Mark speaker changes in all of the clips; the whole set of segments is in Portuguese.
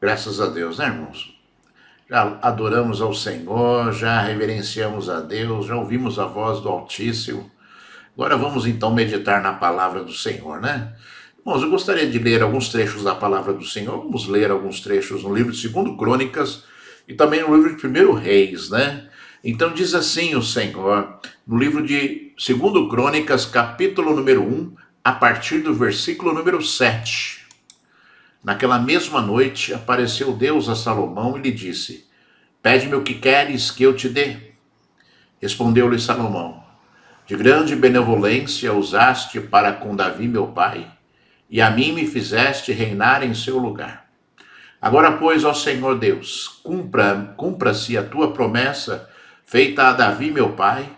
Speaker 1: Graças a Deus, né, irmãos? Já adoramos ao Senhor, já reverenciamos a Deus, já ouvimos a voz do Altíssimo. Agora vamos então meditar na palavra do Senhor, né? Irmãos, eu gostaria de ler alguns trechos da palavra do Senhor. Vamos ler alguns trechos no livro de 2 Crônicas e também no livro de 1 Reis, né? Então diz assim o Senhor, no livro de 2 Crônicas, capítulo número 1, a partir do versículo número 7. Naquela mesma noite apareceu Deus a Salomão e lhe disse: Pede-me o que queres que eu te dê. Respondeu-lhe Salomão: De grande benevolência usaste para com Davi meu pai, e a mim me fizeste reinar em seu lugar. Agora, pois, ó Senhor Deus, cumpra-se a tua promessa feita a Davi meu pai,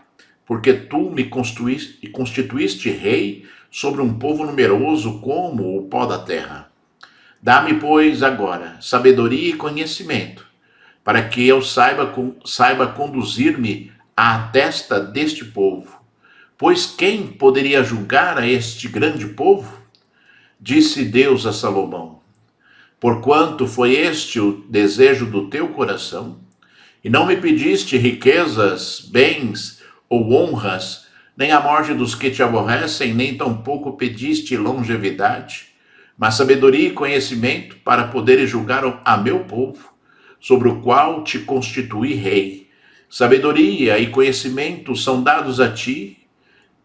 Speaker 1: porque tu me constituíste rei sobre um povo numeroso como o pó da terra. Dá-me, pois, agora sabedoria e conhecimento, para que eu saiba conduzir-me à testa deste povo. Pois quem poderia julgar a este grande povo? Disse Deus a Salomão: Porquanto foi este o desejo do teu coração, e não me pediste riquezas, bens ou honras, nem a morte dos que te aborrecem, nem tampouco pediste longevidade, mas sabedoria e conhecimento para poderes julgar a meu povo, sobre o qual te constituí rei. Sabedoria e conhecimento são dados a ti,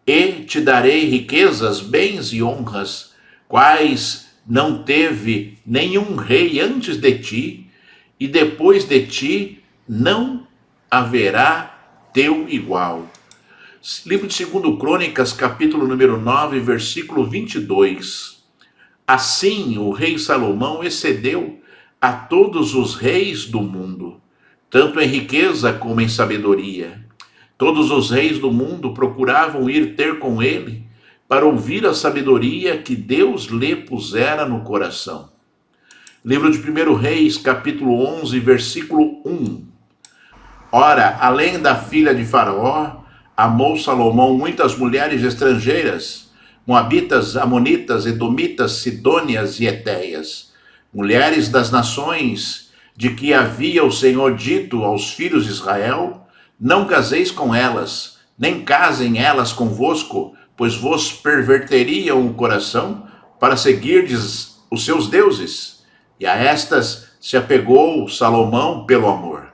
Speaker 1: e te darei riquezas, bens e honras, quais não teve nenhum rei antes de ti, e depois de ti não haverá teu igual. Livro de 2 Crônicas, capítulo número 9, versículo 22. Assim o rei Salomão excedeu a todos os reis do mundo, tanto em riqueza como em sabedoria. Todos os reis do mundo procuravam ir ter com ele para ouvir a sabedoria que Deus lhe pusera no coração. Livro de 1 Reis, capítulo 11, versículo 1. Ora, além da filha de Faraó, amou Salomão muitas mulheres estrangeiras, moabitas, amonitas, edomitas, sidônias e etéias, mulheres das nações de que havia o Senhor dito aos filhos de Israel: Não caseis com elas, nem casem elas convosco, pois vos perverteriam o coração para seguirdes os seus deuses. E a estas se apegou Salomão pelo amor.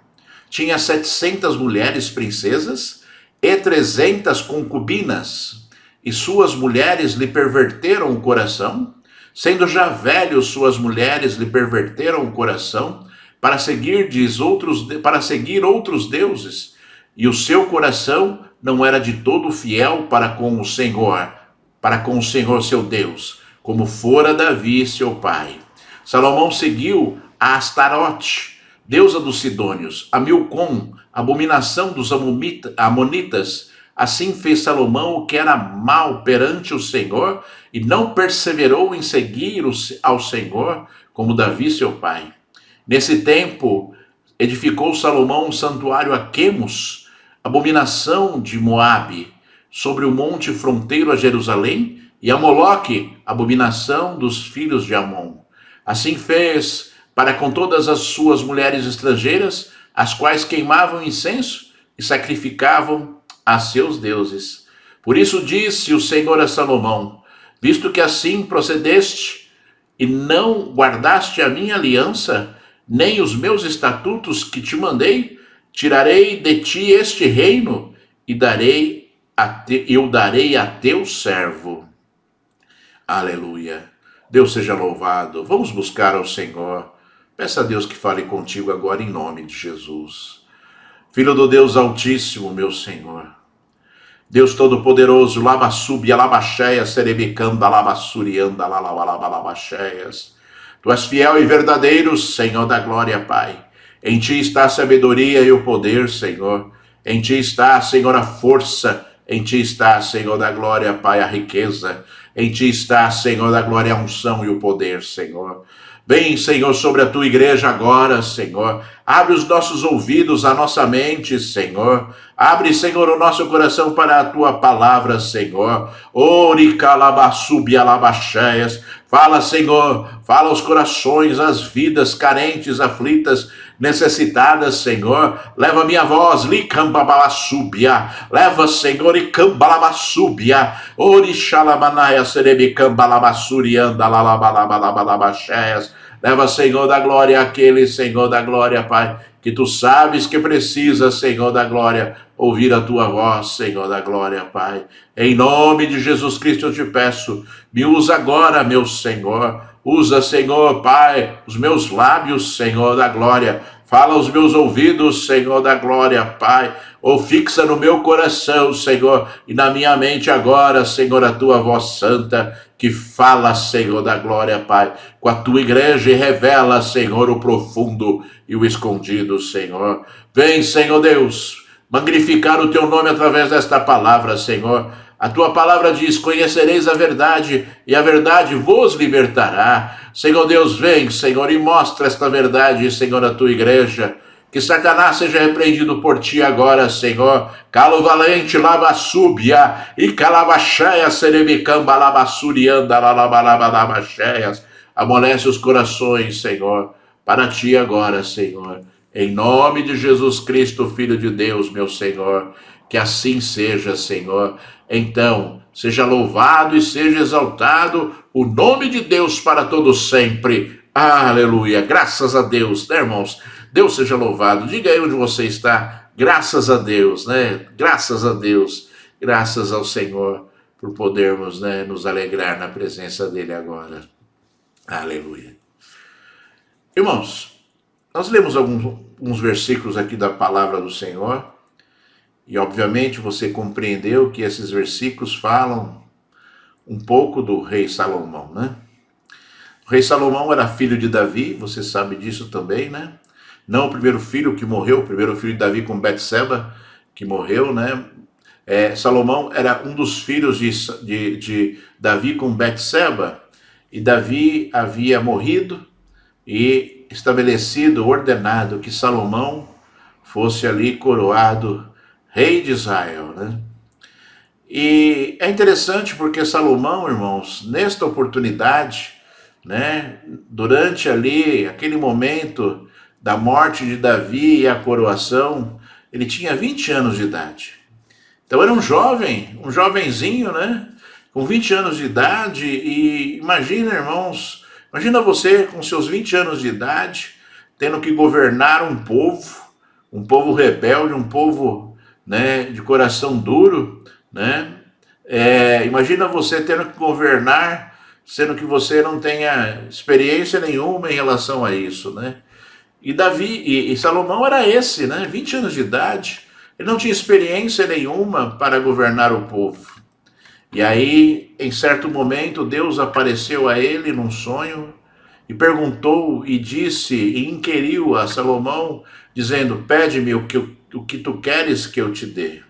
Speaker 1: Tinha 700 mulheres princesas e 300 concubinas, e suas mulheres lhe perverteram o coração, sendo já velhos suas mulheres lhe perverteram o coração para seguir outros deuses, e o seu coração não era de todo fiel para com o Senhor seu Deus, como fora Davi seu pai. Salomão seguiu a Astarote, deusa dos Sidônios, a Milcom, abominação dos Amonitas. Assim fez Salomão o que era mal perante o Senhor, e não perseverou em seguir ao Senhor, como Davi seu pai. Nesse tempo, edificou Salomão um santuário a Quemos, abominação de Moabe, sobre o monte fronteiro a Jerusalém, e a Moloque, abominação dos filhos de Amon. Assim fez para com todas as suas mulheres estrangeiras, as quais queimavam incenso e sacrificavam a seus deuses. Por isso disse o Senhor a Salomão: Visto que assim procedeste e não guardaste a minha aliança, nem os meus estatutos que te mandei, tirarei de ti este reino e eu darei a teu servo. Aleluia. Deus seja louvado. Vamos buscar ao Senhor. Peça a Deus que fale contigo agora em nome de Jesus. Filho do Deus Altíssimo, meu Senhor. Deus Todo-Poderoso, Labassubia, Labaxéia, Serebicanda, Labassurianda, Lalabalabalabaxéias. Tu és fiel e verdadeiro, Senhor da glória, Pai. Em ti está a sabedoria e o poder, Senhor. Em ti está, Senhor, a força. Em ti está, Senhor da glória, Pai, a riqueza. Em ti está, Senhor da glória, a unção e o poder, Senhor. Vem, Senhor, sobre a tua igreja agora, Senhor. Abre os nossos ouvidos, a nossa mente, Senhor, Abre, Senhor, o nosso coração para a tua palavra, Senhor. Ori calabassubi alabacheias. Fala, Senhor, fala aos corações, às vidas carentes, aflitas, necessitadas, Senhor. Leva minha voz, licambalabassubia. Leva, Senhor, e cambalabassubia. Ori xalamanaia serebi cambalabassurianda lalabalabalabacheias. Leva, Senhor da glória, aquele, Senhor da glória, Pai, que tu sabes que precisa, Senhor da glória, ouvir a tua voz, Senhor da glória, Pai. Em nome de Jesus Cristo eu te peço, me usa agora, meu Senhor. Usa, Senhor, Pai, os meus lábios, Senhor da glória. Fala aos meus ouvidos, Senhor da glória, Pai. Ou fixa no meu coração, Senhor, e na minha mente agora, Senhor, a tua voz santa, que fala, Senhor da glória, Pai, com a tua igreja e revela, Senhor, o profundo e o escondido, Senhor. Vem, Senhor Deus, magnificar o teu nome através desta palavra, Senhor. A tua palavra diz, conhecereis a verdade, e a verdade vos libertará. Senhor Deus, vem, Senhor, e mostra esta verdade, Senhor, à tua igreja. Que Satanás seja repreendido por ti agora, Senhor. Calo valente, labassúbia, e calabacheia, serebicamba, labassurianda, lalabalabacheias. Amolece os corações, Senhor, para ti agora, Senhor. Em nome de Jesus Cristo, Filho de Deus, meu Senhor. Que assim seja, Senhor. Então, seja louvado e seja exaltado o nome de Deus para todos sempre. Aleluia. Graças a Deus, né, irmãos? Deus seja louvado. Diga aí onde você está. Graças a Deus, né? Graças a Deus. Graças ao Senhor por podermos, né, nos alegrar na presença dele agora. Aleluia. Irmãos, nós lemos alguns versículos aqui da palavra do Senhor e, obviamente, você compreendeu que esses versículos falam um pouco do rei Salomão, né? O rei Salomão era filho de Davi, você sabe disso também, né? Não o primeiro filho que morreu, o primeiro filho de Davi com Betseba, que morreu, né? Salomão era um dos filhos de Davi com Betseba, e Davi havia morrido e estabelecido, ordenado que Salomão fosse ali coroado rei de Israel, né? E é interessante porque Salomão, irmãos, nesta oportunidade, né, durante ali aquele momento da morte de Davi e a coroação, ele tinha 20 anos de idade. Então era um jovenzinho, né, com 20 anos de idade, e imagina, irmãos, imagina você com seus 20 anos de idade, tendo que governar um povo rebelde, um povo, né, de coração duro, né? Imagina você tendo que governar, sendo que você não tenha experiência nenhuma em relação a isso, né? E Salomão era esse, né? 20 anos de idade, ele não tinha experiência nenhuma para governar o povo. E aí, em certo momento, Deus apareceu a ele num sonho e perguntou e disse e inquiriu a Salomão, dizendo: pede-me o que tu queres que eu te dê.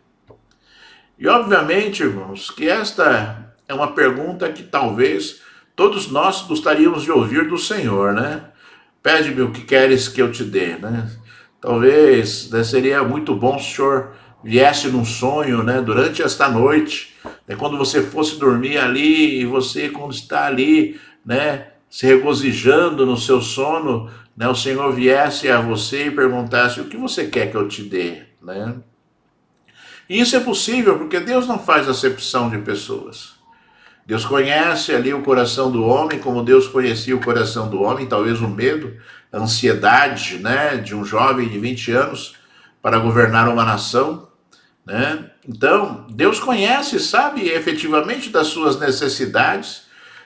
Speaker 1: E obviamente, irmãos, que esta é uma pergunta que talvez todos nós gostaríamos de ouvir do Senhor, né? Pede-me o que queres que eu te dê, né? Talvez, né, seria muito bom se o Senhor viesse num sonho, né, durante esta noite, né, quando você fosse dormir ali, e você, quando está ali, né, se regozijando no seu sono, né, o Senhor viesse a você e perguntasse: o que você quer que eu te dê, né? E isso é possível porque Deus não faz acepção de pessoas. Deus conhece ali o coração do homem, como Deus conhecia o coração do homem, talvez o medo, a ansiedade, né, de um jovem de 20 anos para governar uma nação, né? Então, Deus conhece, sabe efetivamente das suas necessidades,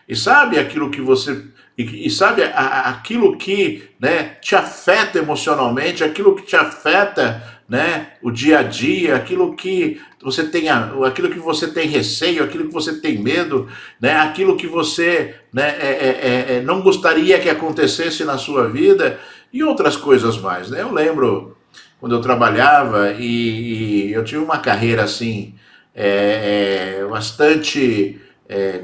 Speaker 1: e sabe aquilo que você, e sabe aquilo que, né, te afeta emocionalmente, aquilo que te afeta, né, o dia a dia, aquilo que você tem receio, aquilo que você tem medo, né, aquilo que você, né, não gostaria que acontecesse na sua vida, e outras coisas mais, né? Eu lembro quando eu trabalhava e eu tive uma carreira assim, bastante,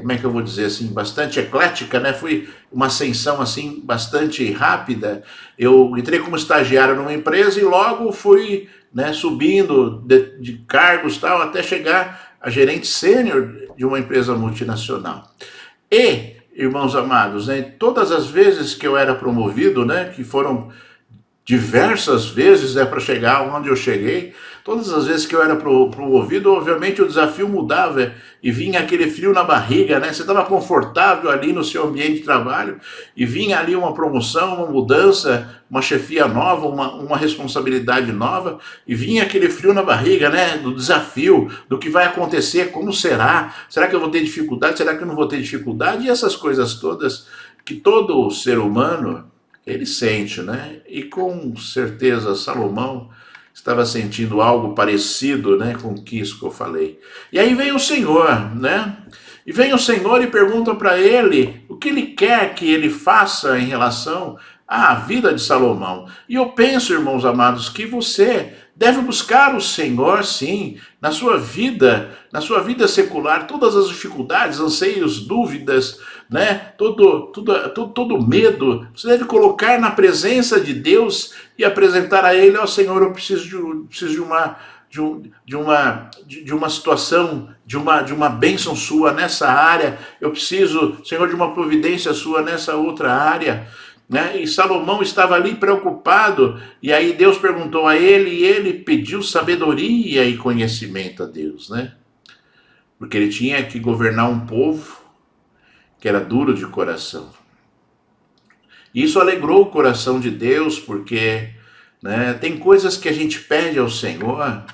Speaker 1: como é que eu vou dizer assim, bastante eclética, né? Fui uma ascensão assim bastante rápida. Eu entrei como estagiário numa empresa e logo fui, né, subindo de cargos tal, até chegar a gerente sênior de uma empresa multinacional. E, irmãos amados, né, todas as vezes que eu era promovido, né, que foram diversas vezes, para chegar onde eu cheguei, todas as vezes que eu era promovido, obviamente o desafio mudava e vinha aquele frio na barriga, né? Você estava confortável ali no seu ambiente de trabalho e vinha ali uma promoção, uma mudança, uma chefia nova, uma responsabilidade nova e vinha aquele frio na barriga, né? Do desafio, do que vai acontecer, como será? Será que eu vou ter dificuldade? Será que eu não vou ter dificuldade? E essas coisas todas que todo ser humano ele sente, né? E com certeza Salomão estava sentindo algo parecido, né, com isso que eu falei. E aí vem o Senhor, né? E vem o Senhor e pergunta para ele o que ele quer que ele faça em relação à vida de Salomão. E eu penso, irmãos amados, que você deve buscar o Senhor, sim, na sua vida secular, todas as dificuldades, anseios, dúvidas, né? Todo medo, você deve colocar na presença de Deus e apresentar a Ele, ó Senhor, eu preciso de uma situação, de uma bênção sua nessa área, eu preciso, Senhor, de uma providência sua nessa outra área. Né? E Salomão estava ali preocupado, e aí Deus perguntou a ele, e ele pediu sabedoria e conhecimento a Deus, né? Porque ele tinha que governar um povo que era duro de coração. Isso alegrou o coração de Deus, porque, né, tem coisas que a gente pede ao Senhor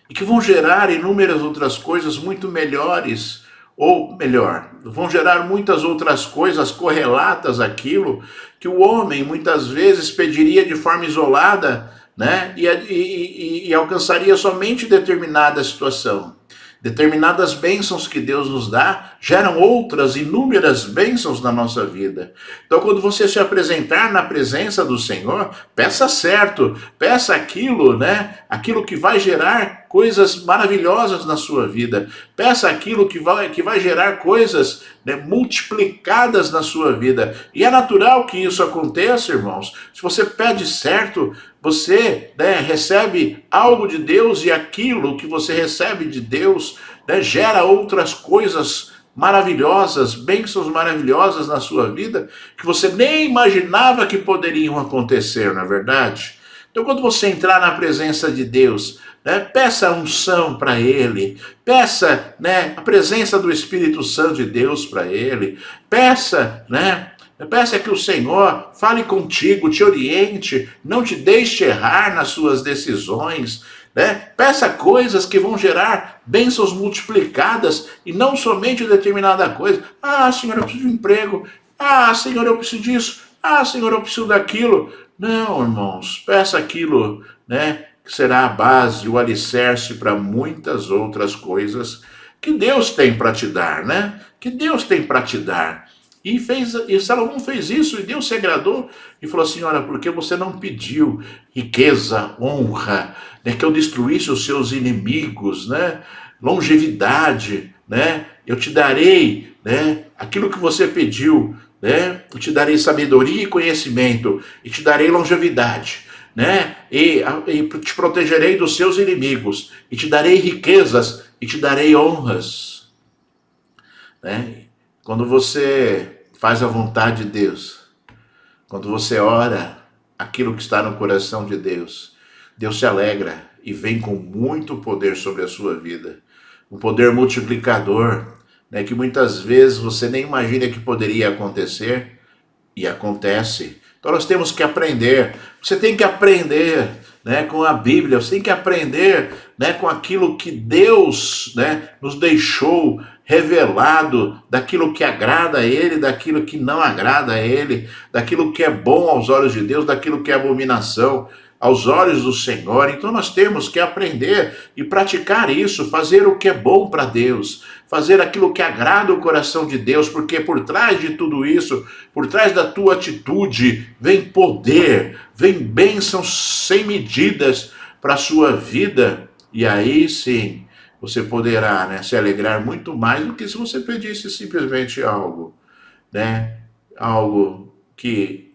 Speaker 1: e que vão gerar inúmeras outras coisas muito melhores, ou melhor, vão gerar muitas outras coisas correlatas àquilo que o homem muitas vezes pediria de forma isolada, né, e alcançaria somente determinada situação. Determinadas bênçãos que Deus nos dá geram outras inúmeras bênçãos na nossa vida. Então, quando você se apresentar na presença do Senhor, peça certo, peça aquilo, né? Aquilo que vai gerar coisas maravilhosas na sua vida. Peça aquilo que vai gerar coisas, né, multiplicadas na sua vida. E é natural que isso aconteça, irmãos. Se você pede certo, você, né, recebe algo de Deus e aquilo que você recebe de Deus, né, gera outras coisas maravilhosas, bênçãos maravilhosas na sua vida que você nem imaginava que poderiam acontecer, não é verdade? Então, quando você entrar na presença de Deus, né, peça unção para Ele, peça, né, a presença do Espírito Santo de Deus para Ele, peça, né, peça que o Senhor fale contigo, te oriente, não te deixe errar nas suas decisões, né? Peça coisas que vão gerar bênçãos multiplicadas e não somente determinada coisa. Ah, Senhor, eu preciso de um emprego. Ah, Senhor, eu preciso disso. Ah, Senhor, eu preciso daquilo. Não, irmãos, peça aquilo, né, que será a base, o alicerce para muitas outras coisas que Deus tem para te dar, né? Que Deus tem para te dar. E Salomão fez isso, e Deus se agradou e falou assim: olha, porque você não pediu riqueza, honra, né, que eu destruísse os seus inimigos, né, longevidade, né, eu te darei, né, aquilo que você pediu, né, eu te darei sabedoria e conhecimento, e te darei longevidade, né, e te protegerei dos seus inimigos, e te darei riquezas, e te darei honras, né? Quando você faz a vontade de Deus, quando você ora aquilo que está no coração de Deus, Deus se alegra e vem com muito poder sobre a sua vida. Um poder multiplicador, né, que muitas vezes você nem imagina que poderia acontecer e acontece. Então nós temos que aprender. Você tem que aprender, né, com a Bíblia. Você tem que aprender, né, com aquilo que Deus, né, nos deixou revelado, daquilo que agrada a Ele, daquilo que não agrada a Ele, daquilo que é bom aos olhos de Deus, daquilo que é abominação aos olhos do Senhor. Então nós temos que aprender e praticar isso, fazer o que é bom para Deus, fazer aquilo que agrada o coração de Deus, porque por trás de tudo isso, por trás da tua atitude, vem poder, vem bênçãos sem medidas para a sua vida, e aí sim, você poderá, né, se alegrar muito mais do que se você pedisse simplesmente algo, né, algo que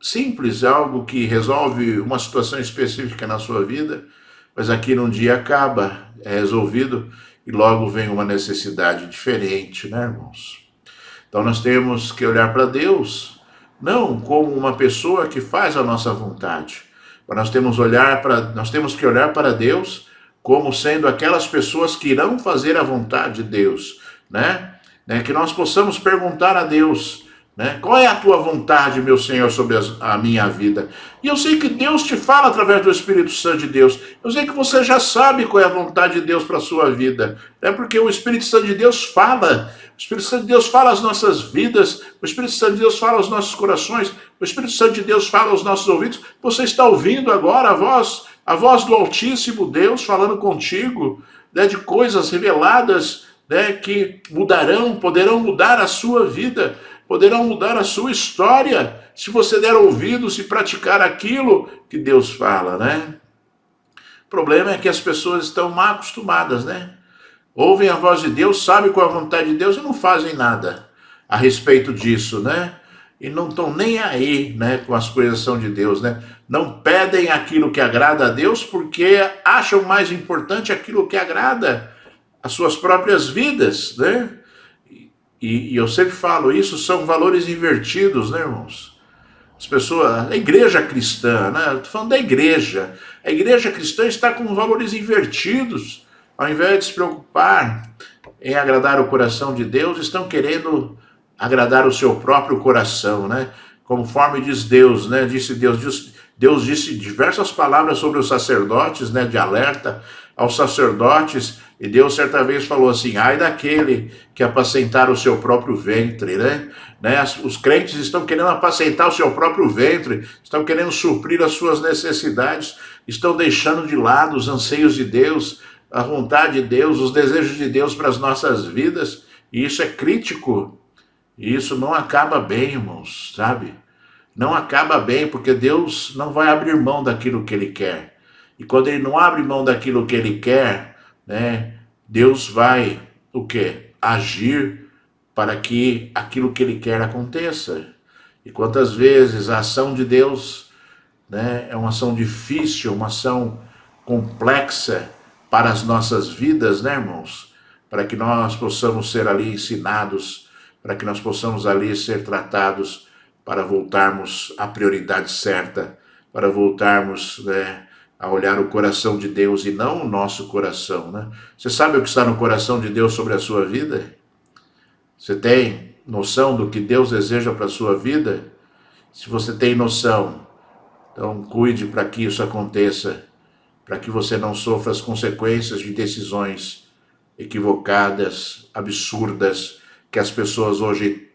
Speaker 1: simples, algo que resolve uma situação específica na sua vida, Mas aqui num dia acaba, é resolvido e logo vem uma necessidade diferente, né, irmãos? Então nós temos que olhar para Deus, não como uma pessoa que faz a nossa vontade, mas nós temos que olhar para Deus como sendo aquelas pessoas que irão fazer a vontade de Deus, né? Que nós possamos perguntar a Deus, né? Qual é a tua vontade, meu Senhor, sobre a minha vida? E eu sei que Deus te fala através do Espírito Santo de Deus. Eu sei que você já sabe qual é a vontade de Deus para a sua vida. É porque o Espírito Santo de Deus fala. O Espírito Santo de Deus fala às nossas vidas. O Espírito Santo de Deus fala aos nossos corações. O Espírito Santo de Deus fala aos nossos ouvidos. Você está ouvindo agora a voz do Altíssimo Deus falando contigo, né, de coisas reveladas, né, que poderão mudar a sua vida, poderão mudar a sua história, se você der ouvido, se praticar aquilo que Deus fala, né? O problema é que as pessoas estão mal acostumadas, né? Ouvem a voz de Deus, sabem qual é a vontade de Deus e não fazem nada a respeito disso, né? E não estão nem aí, né, com as coisas que são de Deus, né? Não pedem aquilo que agrada a Deus porque acham mais importante aquilo que agrada as suas próprias vidas, né? E eu sempre falo, isso são valores invertidos, né, irmãos? As pessoas, a igreja cristã, né? Estou falando da igreja. A igreja cristã está com valores invertidos. Ao invés de se preocupar em agradar o coração de Deus, estão querendo agradar o seu próprio coração, né? Conforme diz Deus, né? Deus disse diversas palavras sobre os sacerdotes, né? De alerta aos sacerdotes. E Deus certa vez falou assim, ai daquele que apacentar o seu próprio ventre, né? Os crentes estão querendo apacentar o seu próprio ventre, estão querendo suprir as suas necessidades, estão deixando de lado os anseios de Deus, a vontade de Deus, os desejos de Deus para as nossas vidas, e isso é crítico, e isso não acaba bem, irmãos, sabe? Não acaba bem, porque Deus não vai abrir mão daquilo que Ele quer, e quando Ele não abre mão daquilo que Ele quer, né, Deus vai, o quê? Agir para que aquilo que Ele quer aconteça. E quantas vezes a ação de Deus, né, é uma ação difícil, uma ação complexa para as nossas vidas, né, irmãos? Para que nós possamos ser ali ensinados, para que nós possamos ali ser tratados, para voltarmos à prioridade certa, para voltarmos, né, a olhar o coração de Deus e não o nosso coração, né? Você sabe o que está no coração de Deus sobre a sua vida? Você tem noção do que Deus deseja para a sua vida? Se você tem noção, então cuide para que isso aconteça, para que você não sofra as consequências de decisões equivocadas, absurdas, que as pessoas hoje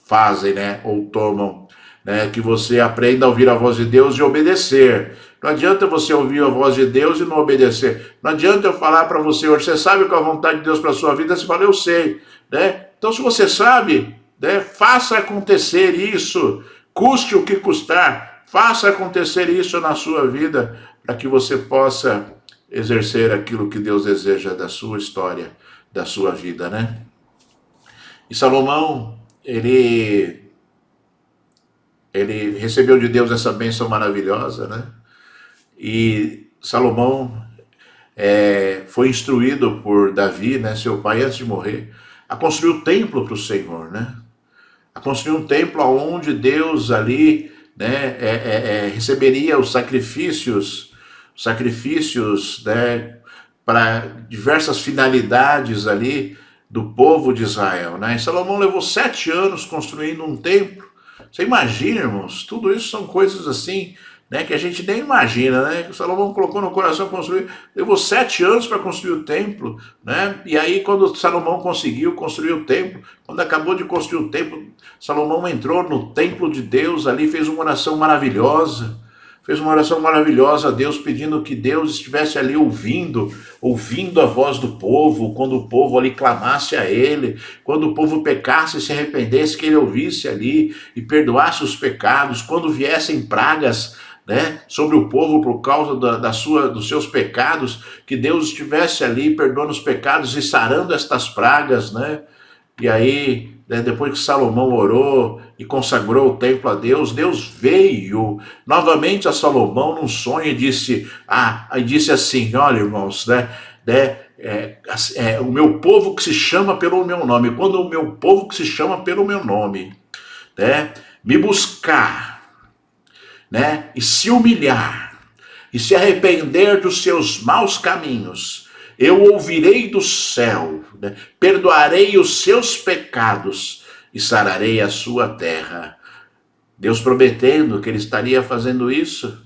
Speaker 1: fazem, né, ou tomam, né, que você aprenda a ouvir a voz de Deus e obedecer. Não adianta você ouvir a voz de Deus e não obedecer. Não adianta eu falar para você hoje, você sabe qual é a vontade de Deus para a sua vida? Você fala, eu sei, né? Então, se você sabe, né, faça acontecer isso, custe o que custar, faça acontecer isso na sua vida, para que você possa exercer aquilo que Deus deseja da sua história, da sua vida, né? E Salomão, ele recebeu de Deus essa bênção maravilhosa, né? E Salomão foi instruído por Davi, né, seu pai, antes de morrer, a construir o templo para o Senhor, né? A construir um templo onde Deus ali, né, receberia os sacrifícios, né, para diversas finalidades ali do povo de Israel, né? E Salomão levou 7 anos construindo um templo. Você imagina, irmãos, tudo isso são coisas assim, né, que a gente nem imagina, né? Que o Salomão colocou no coração construir, levou 7 anos para construir o templo, né? E aí quando Salomão conseguiu construir o templo, quando acabou de construir o templo, Salomão entrou no templo de Deus ali, fez uma oração maravilhosa a Deus, pedindo que Deus estivesse ali ouvindo a voz do povo, quando o povo ali clamasse a Ele, quando o povo pecasse e se arrependesse, que Ele ouvisse ali e perdoasse os pecados, quando viessem pragas, né, sobre o povo por causa dos seus pecados, que Deus estivesse ali perdoando os pecados e sarando estas pragas, né? E aí né, depois que Salomão orou e consagrou o templo a Deus, Deus veio novamente a Salomão num sonho e disse assim, olha, irmãos, o meu povo que se chama pelo meu nome, quando o meu povo que se chama pelo meu nome, né, me buscar, né, e se humilhar, e se arrepender dos seus maus caminhos, eu ouvirei do céu, né, perdoarei os seus pecados e sararei a sua terra. Deus prometendo que ele estaria fazendo isso.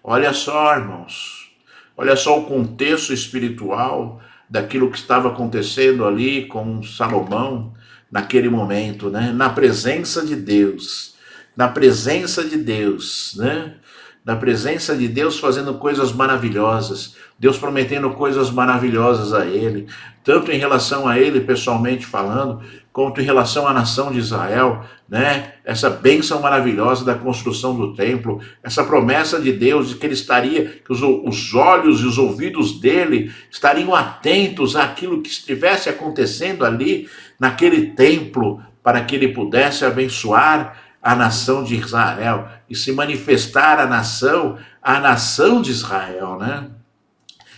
Speaker 1: Olha só, irmãos, olha só o contexto espiritual daquilo que estava acontecendo ali com Salomão naquele momento, né? Na presença de Deus, na presença de Deus, né? Na presença de Deus fazendo coisas maravilhosas, Deus prometendo coisas maravilhosas a ele, tanto em relação a ele pessoalmente falando, quanto em relação à nação de Israel, né? Essa bênção maravilhosa da construção do templo, essa promessa de Deus de que ele estaria, que os olhos e os ouvidos dele estariam atentos àquilo que estivesse acontecendo ali naquele templo, para que ele pudesse abençoar a nação de Israel e se manifestar a nação de Israel, né?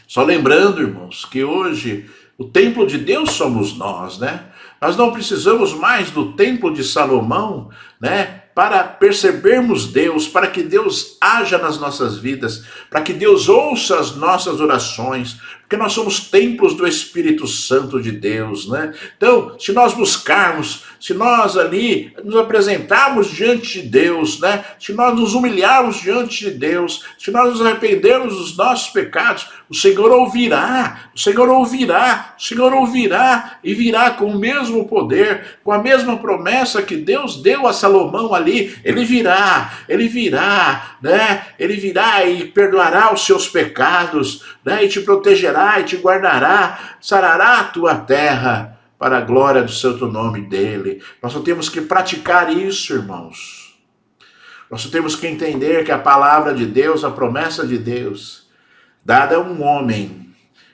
Speaker 1: Só lembrando, irmãos, que hoje o templo de Deus somos nós, né? Nós não precisamos mais do templo de Salomão, né? Para percebermos Deus, para que Deus haja nas nossas vidas, para que Deus ouça as nossas orações, porque nós somos templos do Espírito Santo de Deus, né? Então, se nós buscarmos, se nós ali nos apresentarmos diante de Deus, né? Se nós nos humilharmos diante de Deus, se nós nos arrependermos dos nossos pecados, o Senhor ouvirá, o Senhor ouvirá, o Senhor ouvirá e virá com o mesmo poder, com a mesma promessa que Deus deu a Salomão ali. Ele virá, né? Ele virá e perdoará os seus pecados, né? E te protegerá e te guardará, sarará a tua terra para a glória do santo nome dele. Nós só temos que praticar isso, irmãos. Nós só temos que entender que a palavra de Deus, a promessa de Deus, dada a um homem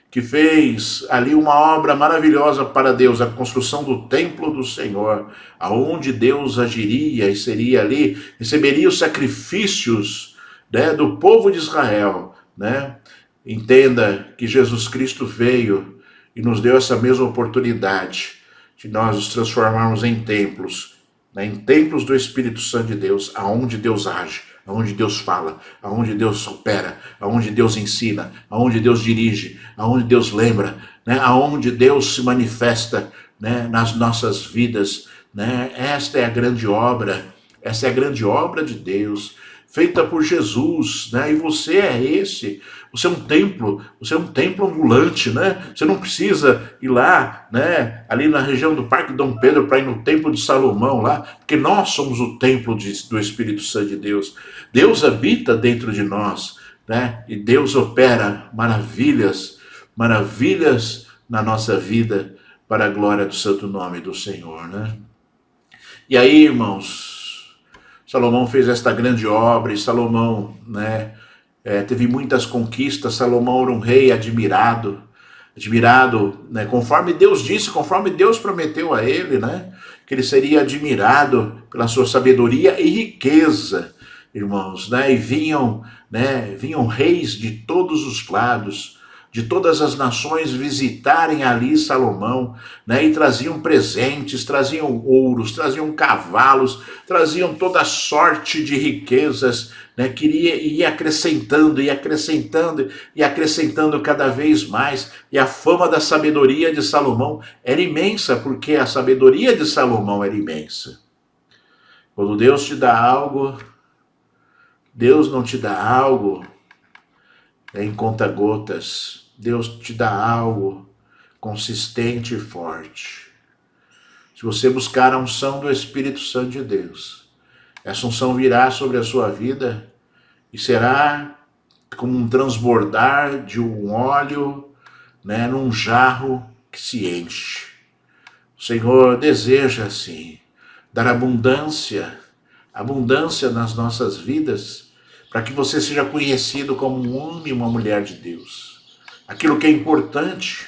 Speaker 1: que fez ali uma obra maravilhosa para Deus, a construção do templo do Senhor, aonde Deus agiria e seria ali, receberia os sacrifícios, né, do povo de Israel, né? Entenda que Jesus Cristo veio e nos deu essa mesma oportunidade de nós nos transformarmos em templos, né, em templos do Espírito Santo de Deus, aonde Deus age, aonde Deus fala, aonde Deus opera, aonde Deus ensina, aonde Deus dirige, aonde Deus lembra, né, aonde Deus se manifesta, né, nas nossas vidas, né? Esta é a grande obra, essa é a grande obra de Deus, feita por Jesus, né? E você é esse. Você é um templo ambulante, né? Você não precisa ir lá, né, ali na região do Parque Dom Pedro para ir no templo de Salomão lá, porque nós somos o templo do Espírito Santo de Deus. Deus habita dentro de nós, né? E Deus opera maravilhas na nossa vida para a glória do santo nome do Senhor, né? E aí, irmãos, Salomão fez esta grande obra e Salomão, né, teve muitas conquistas. Salomão era um rei admirado, né, conforme Deus disse, conforme Deus prometeu a ele, né, que ele seria admirado pela sua sabedoria e riqueza, irmãos, né, e vinham reis de todos os lados, de todas as nações visitarem ali Salomão, né, e traziam presentes, traziam ouros, traziam cavalos, traziam toda sorte de riquezas, né, que ia acrescentando e acrescentando cada vez mais, e a fama da sabedoria de Salomão era imensa, porque a sabedoria de Salomão era imensa. Quando Deus te dá algo, Deus não te dá algo em conta-gotas. Deus te dá algo consistente e forte. Se você buscar a unção do Espírito Santo de Deus, essa unção virá sobre a sua vida e será como um transbordar de um óleo, né, num jarro que se enche. O Senhor deseja, assim, dar abundância nas nossas vidas, para que você seja conhecido como um homem e uma mulher de Deus. Aquilo que é importante,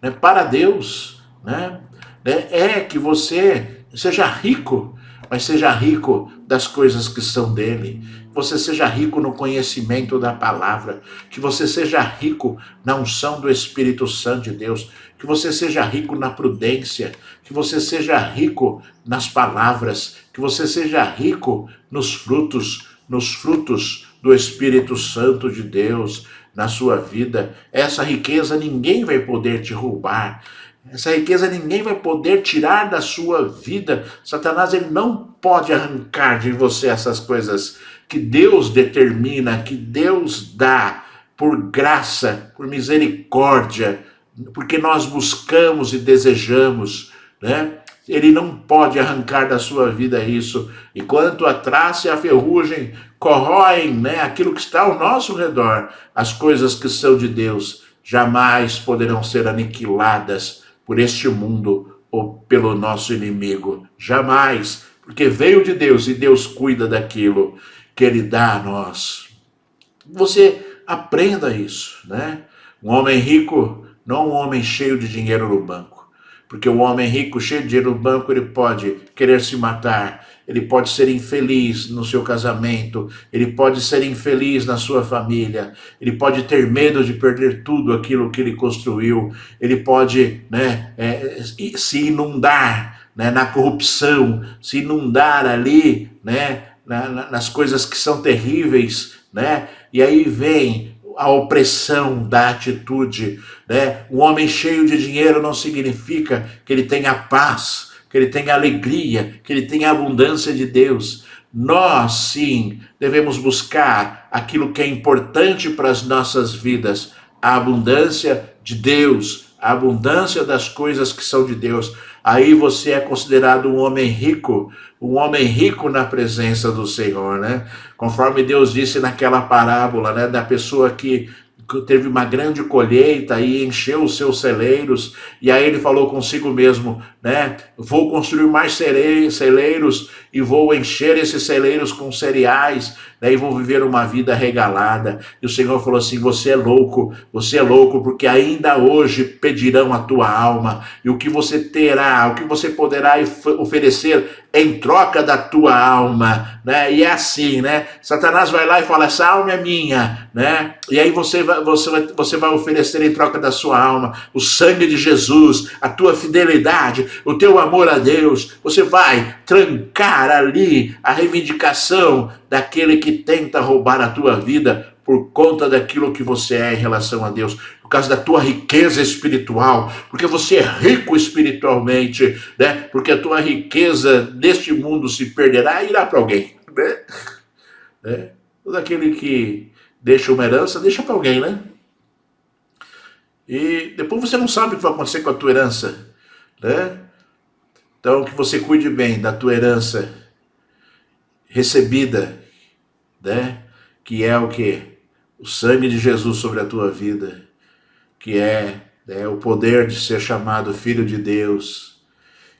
Speaker 1: né, para Deus, né? né, é que você seja rico, mas seja rico das coisas que são dele. Que você seja rico no conhecimento da palavra. Que você seja rico na unção do Espírito Santo de Deus. Que você seja rico na prudência. Que você seja rico nas palavras. Que você seja rico nos frutos do Espírito Santo de Deus na sua vida. Essa riqueza ninguém vai poder te roubar. Essa riqueza ninguém vai poder tirar da sua vida. Satanás, ele não pode arrancar de você essas coisas que Deus determina, que Deus dá por graça, por misericórdia, porque nós buscamos e desejamos, né? Ele não pode arrancar da sua vida isso. Enquanto a traça e a ferrugem corroem, né, aquilo que está ao nosso redor, as coisas que são de Deus jamais poderão ser aniquiladas por este mundo ou pelo nosso inimigo. Jamais, porque veio de Deus e Deus cuida daquilo que Ele dá a nós. Você aprenda isso, né? Um homem rico, não um homem cheio de dinheiro no banco. Porque o homem rico, cheio de dinheiro no banco, ele pode querer se matar, ele pode ser infeliz no seu casamento, ele pode ser infeliz na sua família, ele pode ter medo de perder tudo aquilo que ele construiu, ele pode, né, se inundar, né, na corrupção, se inundar ali, né, nas coisas que são terríveis, né, e aí vem a opressão da atitude, né? Um homem cheio de dinheiro não significa que ele tenha paz, que ele tenha alegria, que ele tenha abundância de Deus. Nós, sim, devemos buscar aquilo que é importante para as nossas vidas, a abundância de Deus, a abundância das coisas que são de Deus. Aí você é considerado um homem rico na presença do Senhor, né? Conforme Deus disse naquela parábola, né, da pessoa que teve uma grande colheita e encheu os seus celeiros, e aí ele falou consigo mesmo, né, vou construir mais celeiros e vou encher esses celeiros com cereais, né, e vou viver uma vida regalada. E o Senhor falou assim, você é louco, porque ainda hoje pedirão a tua alma, e o que você terá, o que você poderá oferecer em troca da tua alma, né? E é assim, né? Satanás vai lá e fala, essa alma é minha, né? E aí você vai oferecer em troca da sua alma o sangue de Jesus, a tua fidelidade, o teu amor a Deus. Você vai trancar ali a reivindicação daquele que tenta roubar a tua vida por conta daquilo que você é em relação a Deus, por causa da tua riqueza espiritual, porque você é rico espiritualmente, né? Porque a tua riqueza deste mundo se perderá e irá para alguém, né? Todo aquele que deixa uma herança, deixa para alguém, né? E depois você não sabe o que vai acontecer com a tua herança, né? Então, que você cuide bem da tua herança recebida, né? Que é o quê? O sangue de Jesus sobre a tua vida, que é, né, o poder de ser chamado filho de Deus,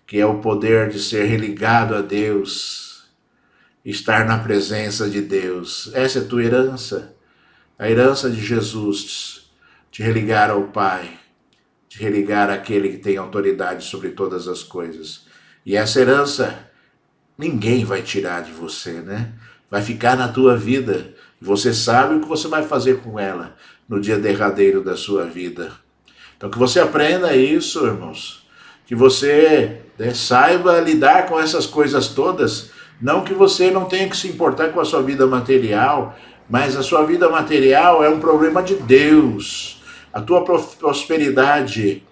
Speaker 1: que é o poder de ser religado a Deus, estar na presença de Deus. Essa é a tua herança, a herança de Jesus, te religar ao Pai, te religar àquele que tem autoridade sobre todas as coisas. E essa herança ninguém vai tirar de você, né? Vai ficar na tua vida. Você sabe o que você vai fazer com ela no dia derradeiro da sua vida. Então que você aprenda isso, irmãos. Que você, né, saiba lidar com essas coisas todas. Não que você não tenha que se importar com a sua vida material, mas a sua vida material é um problema de Deus. A tua prosperidade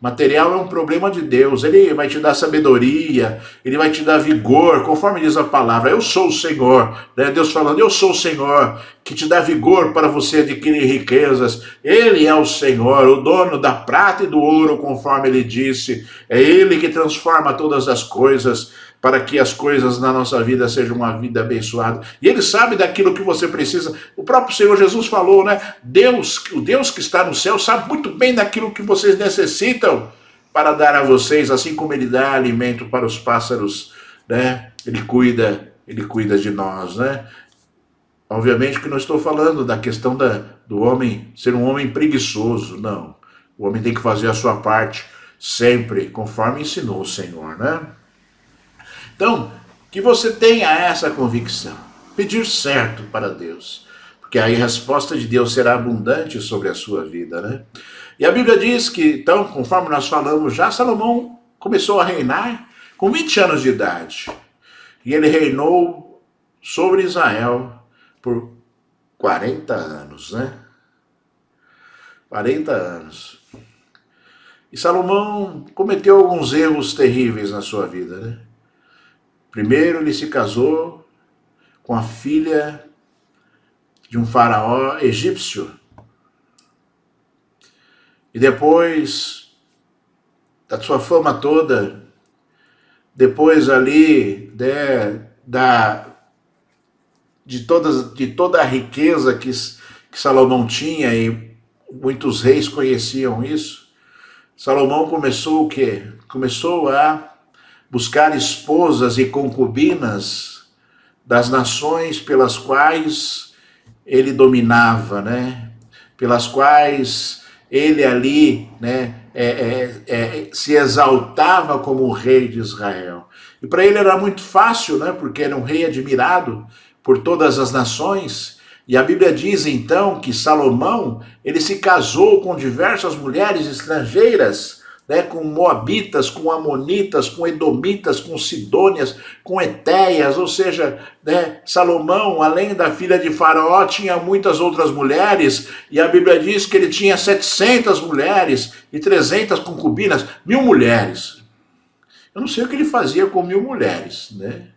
Speaker 1: material é um problema de Deus. Ele vai te dar sabedoria, ele vai te dar vigor, conforme diz a palavra. Eu sou o Senhor, né? Deus falando, eu sou o Senhor, que te dá vigor para você adquirir riquezas. Ele é o Senhor, o dono da prata e do ouro, conforme ele disse. É ele que transforma todas as coisas, para que as coisas na nossa vida sejam uma vida abençoada. E ele sabe daquilo que você precisa. O próprio Senhor Jesus falou, né? O Deus que está no céu sabe muito bem daquilo que vocês necessitam para dar a vocês, assim como ele dá alimento para os pássaros, né? Ele cuida de nós, né? Obviamente que não estou falando da questão do homem ser um homem preguiçoso, não. O homem tem que fazer a sua parte, sempre, conforme ensinou o Senhor, né? Então, que você tenha essa convicção, pedir certo para Deus, porque aí a resposta de Deus será abundante sobre a sua vida, né? E a Bíblia diz que, então, conforme nós falamos já, Salomão começou a reinar com 20 anos de idade. E ele reinou sobre Israel por 40 anos, né? 40 anos. E Salomão cometeu alguns erros terríveis na sua vida, né? Primeiro, ele se casou com a filha de um faraó egípcio. E depois da sua fama toda, depois ali de toda a riqueza que Salomão tinha, e muitos reis conheciam isso, Salomão começou o quê? Começou a buscar esposas e concubinas das nações pelas quais ele dominava, né? Pelas quais ele ali, né, se exaltava como o rei de Israel. E para ele era muito fácil, né, porque era um rei admirado por todas as nações. E a Bíblia diz então que Salomão, ele se casou com diversas mulheres estrangeiras, né, com moabitas, com amonitas, com edomitas, com sidônias, com etéias, ou seja, né, Salomão, além da filha de Faraó, tinha muitas outras mulheres, e a Bíblia diz que ele tinha 700 mulheres e 300 concubinas, 1000 mulheres. Eu não sei o que ele fazia com 1000 mulheres, né?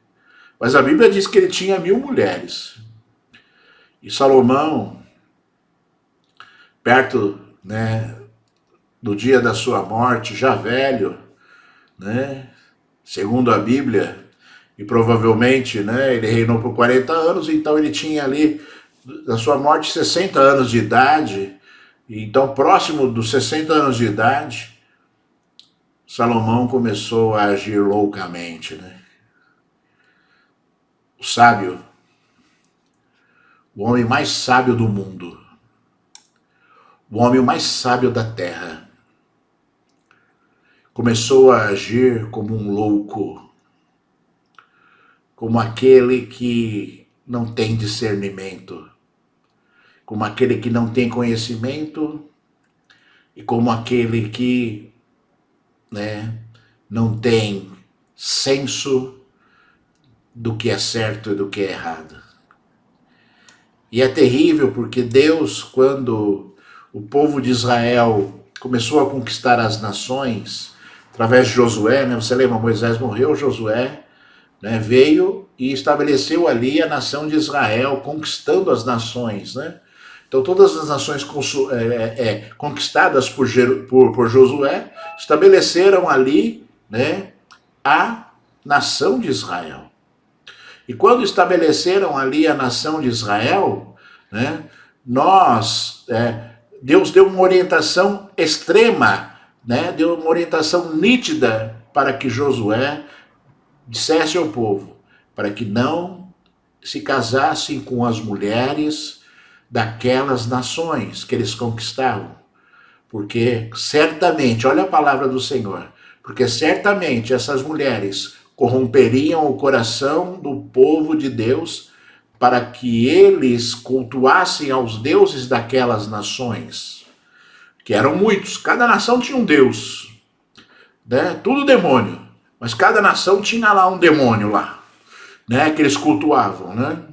Speaker 1: Mas a Bíblia diz que ele tinha 1000 mulheres. E Salomão, perto, né, do dia da sua morte, já velho, né, segundo a Bíblia, e provavelmente, né, ele reinou por 40 anos, então ele tinha ali, na sua morte, 60 anos de idade, e então próximo dos 60 anos de idade, Salomão começou a agir loucamente, né? O sábio, o homem mais sábio do mundo, o homem mais sábio da terra, começou a agir como um louco, como aquele que não tem discernimento, como aquele que não tem conhecimento e como aquele que, né, não tem senso do que é certo e do que é errado. E é terrível porque Deus, quando o povo de Israel começou a conquistar as nações, através de Josué, né? Você lembra, Moisés morreu, Josué, né, veio e estabeleceu ali a nação de Israel, conquistando as nações, né? Então todas as nações conquistadas por Josué estabeleceram ali, né, a nação de Israel. E quando estabeleceram ali a nação de Israel, né, Deus deu uma orientação extrema, né, deu uma orientação nítida para que Josué dissesse ao povo, para que não se casassem com as mulheres daquelas nações que eles conquistavam. Porque certamente, olha a palavra do Senhor, porque certamente essas mulheres corromperiam o coração do povo de Deus para que eles cultuassem aos deuses daquelas nações, que eram muitos, cada nação tinha um deus, né? Tudo demônio, mas cada nação tinha lá um demônio lá, né? Que eles cultuavam, né?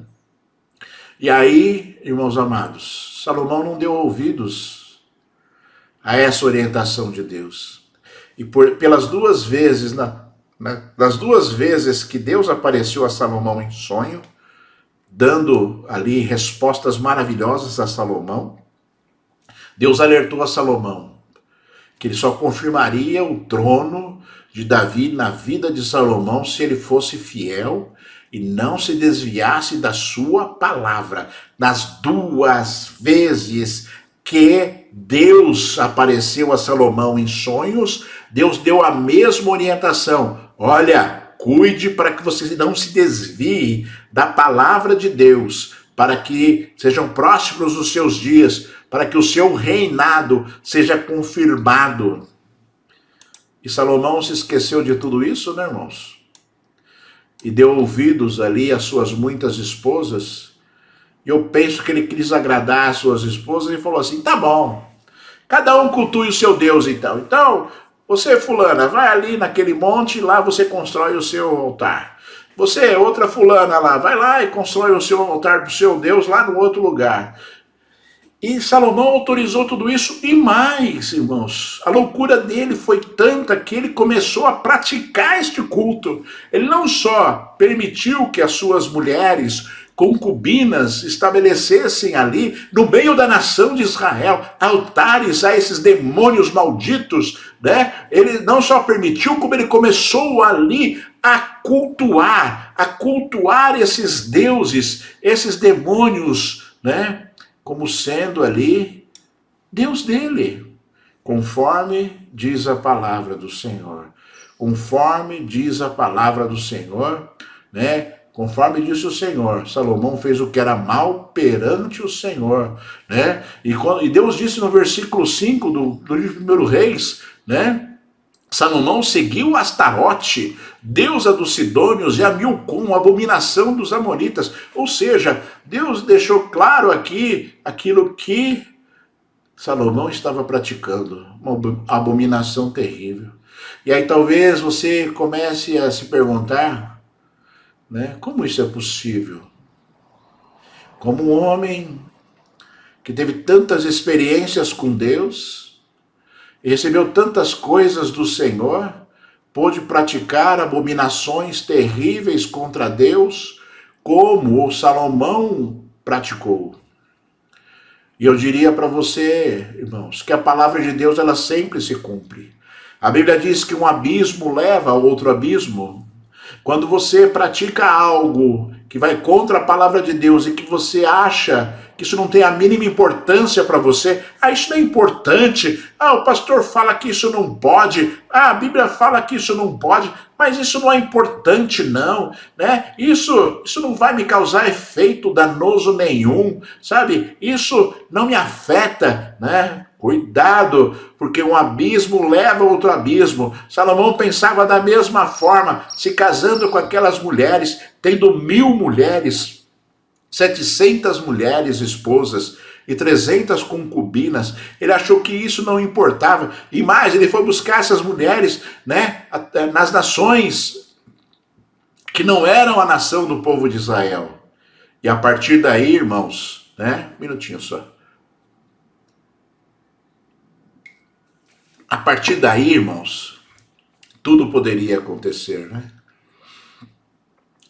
Speaker 1: E aí, irmãos amados, Salomão não deu ouvidos a essa orientação de Deus. E pelas duas vezes, das duas vezes que Deus apareceu a Salomão em sonho, dando ali respostas maravilhosas a Salomão, Deus alertou a Salomão que ele só confirmaria o trono de Davi na vida de Salomão se ele fosse fiel e não se desviasse da sua palavra. Nas duas vezes que Deus apareceu a Salomão em sonhos, Deus deu a mesma orientação. Olha, cuide para que você não se desvie da palavra de Deus, para que sejam próximos os seus dias, para que o seu reinado seja confirmado. E Salomão se esqueceu de tudo isso, né, irmãos? E deu ouvidos ali às suas muitas esposas. E eu penso que ele quis agradar as suas esposas e falou assim: tá bom, cada um cultue o seu Deus então. Então, você, fulana, vai ali naquele monte, lá você constrói o seu altar. Você, outra fulana lá, vai lá e constrói o seu altar para o seu Deus lá no outro lugar. E Salomão autorizou tudo isso e mais, irmãos. A loucura dele foi tanta que ele começou a praticar este culto. Ele não só permitiu que as suas mulheres concubinas estabelecessem ali, no meio da nação de Israel, altares a esses demônios malditos, né? Ele não só permitiu, como ele começou ali a cultuar esses deuses, esses demônios, né? Como sendo ali Deus dele, conforme diz a palavra do Senhor. Conforme diz a palavra do Senhor, né? Conforme disse o Senhor, Salomão fez o que era mal perante o Senhor, né? E Deus disse no versículo 5 do livro de 1 Reis, né? Salomão seguiu Astarote, deusa dos Sidônios, e a Milcom, abominação dos Amonitas. Ou seja, Deus deixou claro aqui aquilo que Salomão estava praticando, uma abominação terrível. E aí talvez você comece a se perguntar, né, como isso é possível? Como um homem que teve tantas experiências com Deus, recebeu tantas coisas do Senhor, pôde praticar abominações terríveis contra Deus, como o Salomão praticou. E eu diria para você, irmãos, que a palavra de Deus ela sempre se cumpre. A Bíblia diz que um abismo leva a outro abismo. Quando você pratica algo que vai contra a palavra de Deus e que você acha que isso não tem a mínima importância para você, isso não é importante, o pastor fala que isso não pode, a Bíblia fala que isso não pode, mas isso não é importante não, né? Isso não vai me causar efeito danoso nenhum, sabe? Isso não me afeta, né? Cuidado, porque um abismo leva a outro abismo. Salomão pensava da mesma forma, se casando com aquelas mulheres, tendo 1000 mulheres, 700 mulheres esposas e 300 concubinas. Ele achou que isso não importava. E mais, ele foi buscar essas mulheres, né, nas nações que não eram a nação do povo de Israel. E a partir daí, irmãos, né, um minutinho só. A partir daí, irmãos, tudo poderia acontecer, né?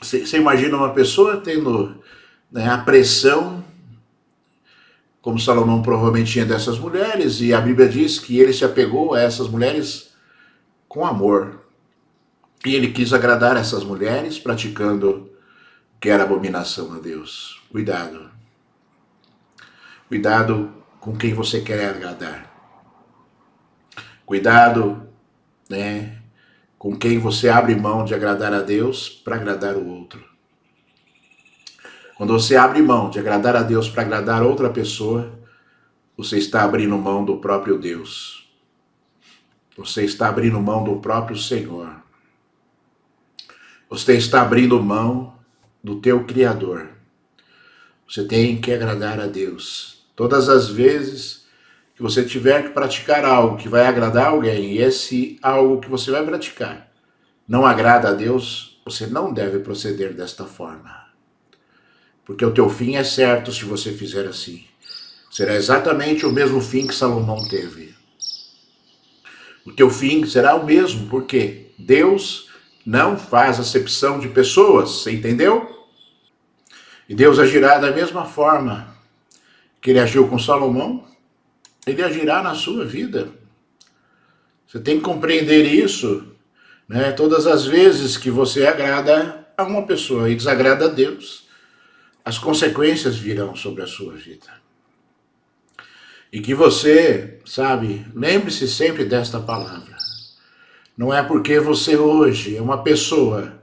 Speaker 1: Você imagina uma pessoa tendo, né, a pressão, como Salomão provavelmente tinha dessas mulheres, e a Bíblia diz que ele se apegou a essas mulheres com amor. E ele quis agradar essas mulheres, praticando o que era abominação a Deus. Cuidado. Cuidado com quem você quer agradar. Cuidado, né, com quem você abre mão de agradar a Deus para agradar o outro. Quando você abre mão de agradar a Deus para agradar outra pessoa, você está abrindo mão do próprio Deus. Você está abrindo mão do próprio Senhor. Você está abrindo mão do teu Criador. Você tem que agradar a Deus. Todas as vezes que você tiver que praticar algo que vai agradar alguém, e esse algo que você vai praticar não agrada a Deus, você não deve proceder desta forma. Porque o teu fim é certo se você fizer assim. Será exatamente o mesmo fim que Salomão teve. O teu fim será o mesmo, porque Deus não faz acepção de pessoas, você entendeu? E Deus agirá da mesma forma que ele agiu com Salomão, ele agirá na sua vida. Você tem que compreender isso, né? Todas as vezes que você agrada a uma pessoa e desagrada a Deus, as consequências virão sobre a sua vida. E que você, sabe, lembre-se sempre desta palavra. Não é porque você hoje é uma pessoa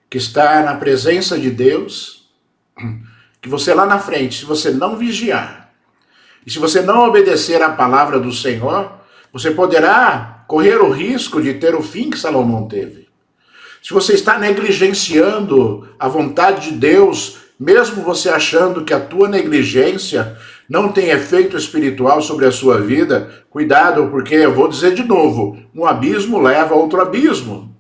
Speaker 1: que está na presença de Deus, que você lá na frente, se você não vigiar, e se você não obedecer à palavra do Senhor, você poderá correr o risco de ter o fim que Salomão teve. Se você está negligenciando a vontade de Deus, mesmo você achando que a tua negligência não tem efeito espiritual sobre a sua vida, cuidado, porque eu vou dizer de novo, um abismo leva a outro abismo.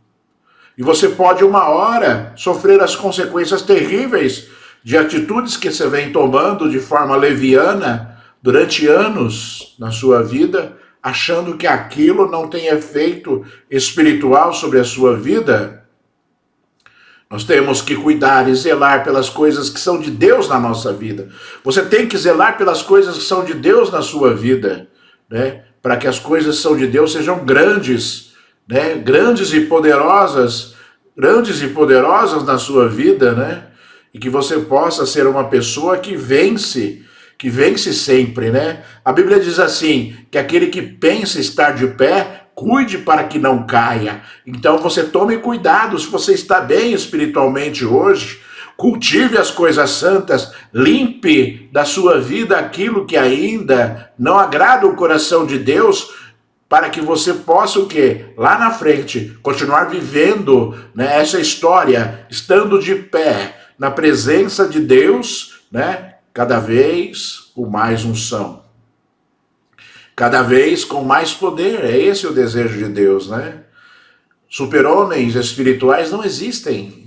Speaker 1: E você pode, uma hora, sofrer as consequências terríveis de atitudes que você vem tomando de forma leviana durante anos na sua vida, achando que aquilo não tem efeito espiritual sobre a sua vida. Nós temos que cuidar e zelar pelas coisas que são de Deus na nossa vida. Você tem que zelar pelas coisas que são de Deus na sua vida, né? Para que as coisas que são de Deus sejam grandes, né? Grandes e poderosas na sua vida, né? E que você possa ser uma pessoa que vence sempre, né? A Bíblia diz assim, que aquele que pensa estar de pé, cuide para que não caia. Então você tome cuidado, se você está bem espiritualmente hoje, cultive as coisas santas, limpe da sua vida aquilo que ainda não agrada o coração de Deus, para que você possa o quê? Lá na frente, continuar vivendo, né, essa história, estando de pé na presença de Deus, né, cada vez com mais unção. Cada vez com mais poder, é esse o desejo de Deus, né? Super-homens espirituais não existem.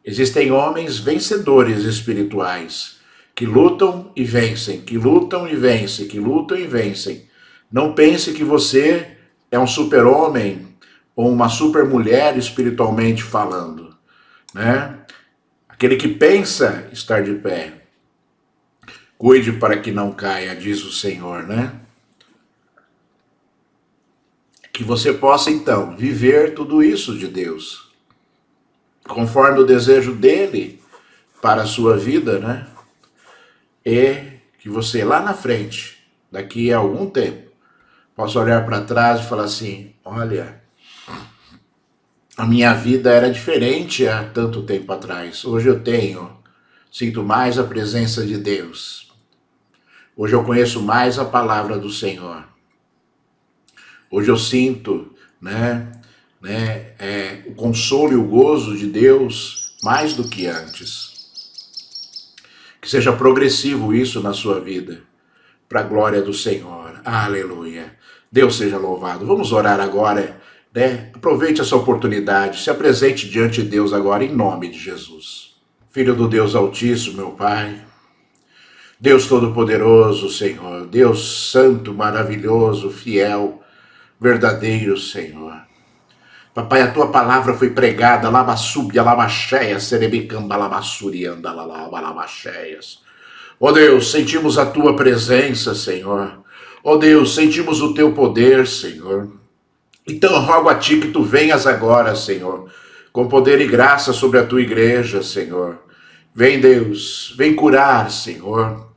Speaker 1: Existem homens vencedores espirituais, que lutam e vencem, que lutam e vencem, que lutam e vencem. Não pense que você é um super-homem ou uma super-mulher espiritualmente falando, né? Aquele que pensa estar de pé, cuide para que não caia, diz o Senhor, né? Que você possa, então, viver tudo isso de Deus, conforme o desejo dele para a sua vida, né? E que você lá na frente, daqui a algum tempo, possa olhar para trás e falar assim, olha, a minha vida era diferente há tanto tempo atrás. Hoje eu sinto mais a presença de Deus. Hoje eu conheço mais a palavra do Senhor. Hoje eu sinto, o consolo e o gozo de Deus mais do que antes. Que seja progressivo isso na sua vida, para a glória do Senhor. Aleluia. Deus seja louvado. Vamos orar agora, né? Aproveite essa oportunidade, se apresente diante de Deus agora em nome de Jesus. Filho do Deus Altíssimo, meu Pai, Deus Todo-Poderoso, Senhor, Deus Santo, maravilhoso, fiel, verdadeiro, Senhor. Papai, a tua palavra foi pregada, labassúbia, labaxéia, serebicamba, labassurianda, labaxéias. Ó Deus, sentimos a tua presença, Senhor. Ó Deus, sentimos o teu poder, Senhor. Então eu rogo a ti que tu venhas agora, Senhor, com poder e graça sobre a tua igreja, Senhor. Vem, Deus, vem curar, Senhor.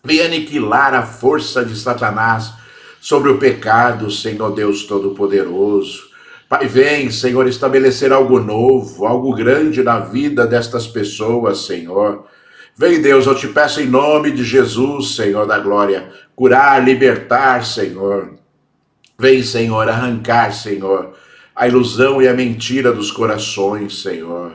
Speaker 1: Vem aniquilar a força de Satanás sobre o pecado, Senhor Deus Todo-Poderoso. Pai, vem, Senhor, estabelecer algo novo, algo grande na vida destas pessoas, Senhor. Vem, Deus, eu te peço em nome de Jesus, Senhor da glória, curar, libertar, Senhor. Vem, Senhor, arrancar, Senhor, a ilusão e a mentira dos corações, Senhor.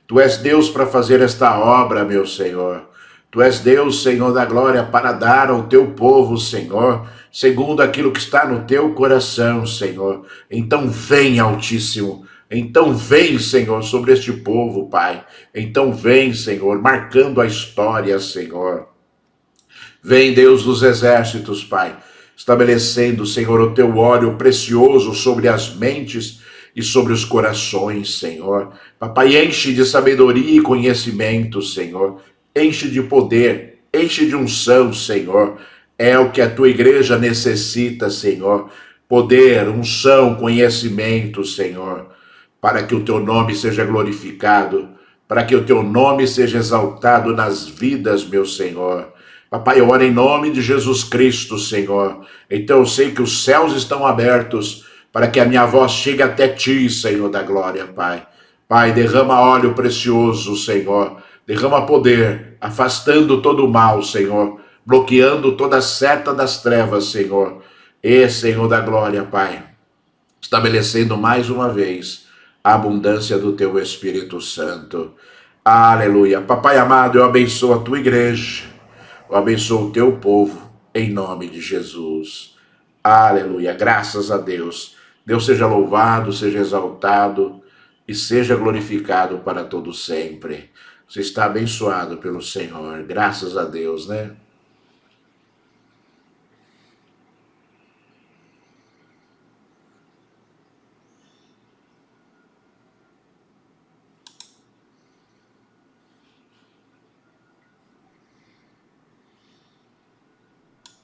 Speaker 1: Tu és Deus para fazer esta obra, meu Senhor. Tu és Deus, Senhor da glória, para dar ao teu povo, Senhor, segundo aquilo que está no teu coração, Senhor. Então vem, Altíssimo. Então vem, Senhor, sobre este povo, Pai. Então vem, Senhor, marcando a história, Senhor. Vem, Deus dos exércitos, Pai, estabelecendo, Senhor, o teu óleo precioso sobre as mentes e sobre os corações, Senhor. Papai, enche de sabedoria e conhecimento, Senhor. Enche de poder, enche de unção, Senhor. É o que a tua igreja necessita, Senhor. Poder, unção, conhecimento, Senhor. Para que o teu nome seja glorificado, para que o teu nome seja exaltado nas vidas, meu Senhor. Papai, eu oro em nome de Jesus Cristo, Senhor. Então eu sei que os céus estão abertos para que a minha voz chegue até ti, Senhor da glória, Pai. Pai, derrama óleo precioso, Senhor. Derrama poder, afastando todo o mal, Senhor. Bloqueando toda a seta das trevas, Senhor. E, Senhor da glória, Pai, estabelecendo mais uma vez a abundância do teu Espírito Santo. Aleluia. Papai amado, eu abençoo a tua igreja, eu abençoo o teu povo, em nome de Jesus. Aleluia. Graças a Deus. Deus seja louvado, seja exaltado e seja glorificado para todo sempre. Você está abençoado pelo Senhor. Graças a Deus, né?